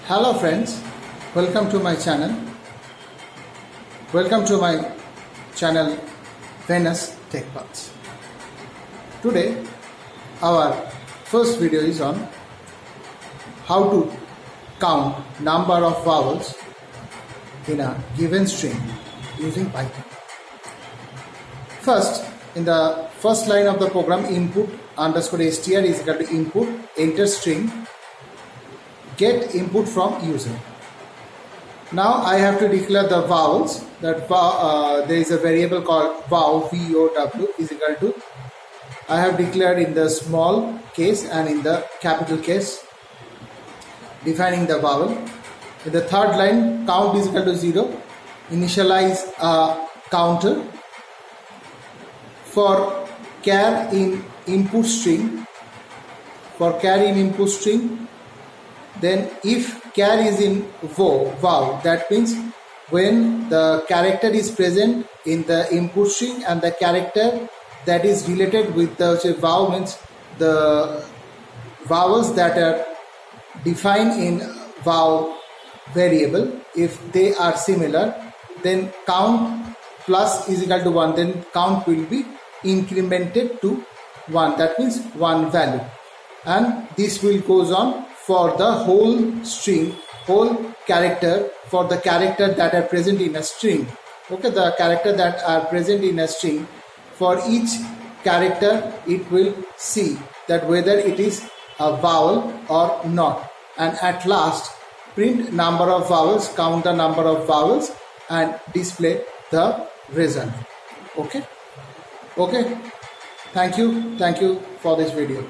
Hello friends, welcome to my channel. Welcome to my channel VENUSTECHPULSE. Today our first video is on how to count number of vowels in a given string using Python. First, in the first line of the program, input underscore str is equal to input enter string get input from user. Now I have to declare the vowels. That there is a variable called vow, VOW is equal to, I have declared in the small case and in the capital case, defining the vowel. In the third line, count is equal to 0, initialize a counter. For char in input string, then if char is in vow, that means when the character is present in the input string and the character that is related with the vow, means the vowels that are defined in vow variable, if they are similar, then count plus is equal to 1, then count will be incremented to 1, that means 1 value, and this will goes on for the whole string, whole character, for the character that are present in a string. Okay, the character that are present in a string, for each character it will see that whether it is a vowel or not, and at last print number of vowels, count the number of vowels and display the result. Okay, thank you for this video.